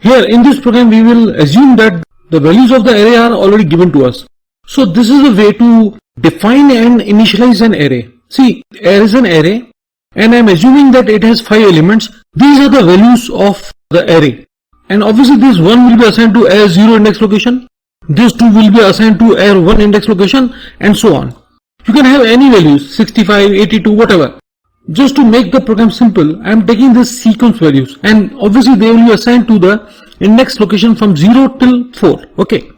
Here in this program we will assume that the values of the array are already given to us. So this is a way to define and initialize an array. See, there is an array and I am assuming that it has 5 elements. These are the values of the array. And obviously this 1 will be assigned to array 0 index location. This 2 will be assigned to array 1 index location, and so on. You can have any values, 65, 82, whatever. Just to make the program simple, I am taking this sequence values, and obviously they will be assigned to the index location from 0 till 4. Okay.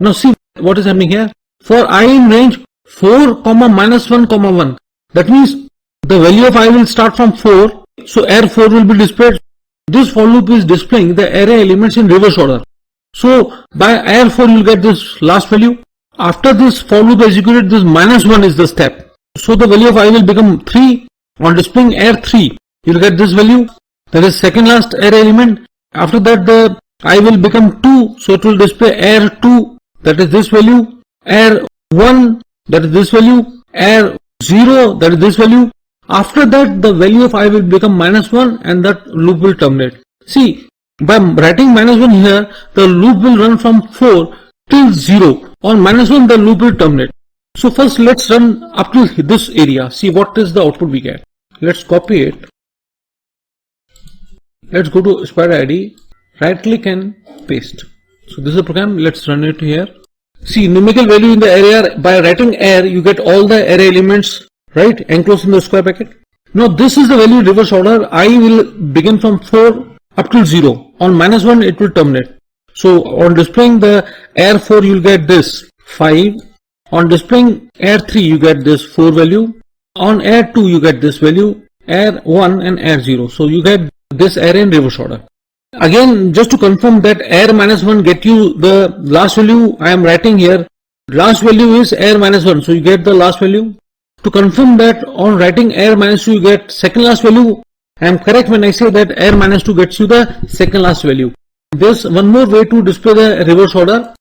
Now see what is happening here. For I in range 4, minus 1, 1. That means the value of I will start from 4. So array 4 will be displayed. This for loop is displaying the array elements in reverse order. So by array 4 you will get this last value. After this for loop executed, this minus 1 is the step. So the value of I will become 3. On displaying array 3, you will get this value. That is second last array element. After that the I will become 2. So it will display array 2. That is this value. Array 1. That is this value. Array 0. That is this value. After that the value of I will become minus 1 and that loop will terminate. See, by writing minus 1 here, the loop will run from 4 till 0. On minus 1 the loop will terminate. So first let's run up to this area. See what is the output we get. Let's copy it. Let's go to spider ID, right click and paste. So this is a program. Let's run it here. See, numerical value in the array, by writing array you get all the array elements, right, enclosed in the square bracket. Now this is the value in reverse order. I will begin from 4 up till 0. On minus 1 it will terminate. So on displaying the array 4 you will get this 5. On displaying array 3 you get this 4 value. On array 2 you get this value, array 1 and array 0. So you get this array in reverse order. Again, just to confirm that array minus 1 get you the last value, I am writing here. Last value is array minus 1. So you get the last value. To confirm that on writing array minus 2 you get second last value, I am correct when I say that array minus 2 gets you the second last value. There's one more way to display the reverse order.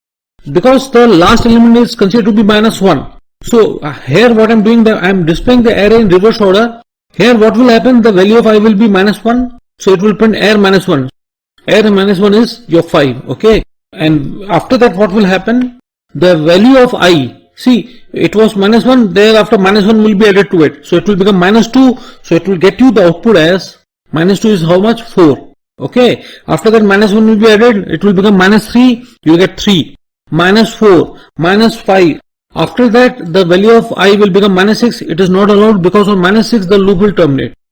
Because the last element is considered to be minus 1. So here what I am doing, I am displaying the array in reverse order. Here what will happen, the value of I will be minus 1. So it will print array minus 1. Array minus 1 is your 5. Okay. And after that what will happen, the value of I, see it was minus 1, thereafter minus 1 will be added to it. So it will become minus 2. So it will get you the output as minus 2 is how much? 4. Okay. After that minus 1 will be added. It will become minus 3. You will get 3. Minus 4, minus 5. After that the value of I will become minus 6. It is not allowed because on minus 6 the loop will terminate.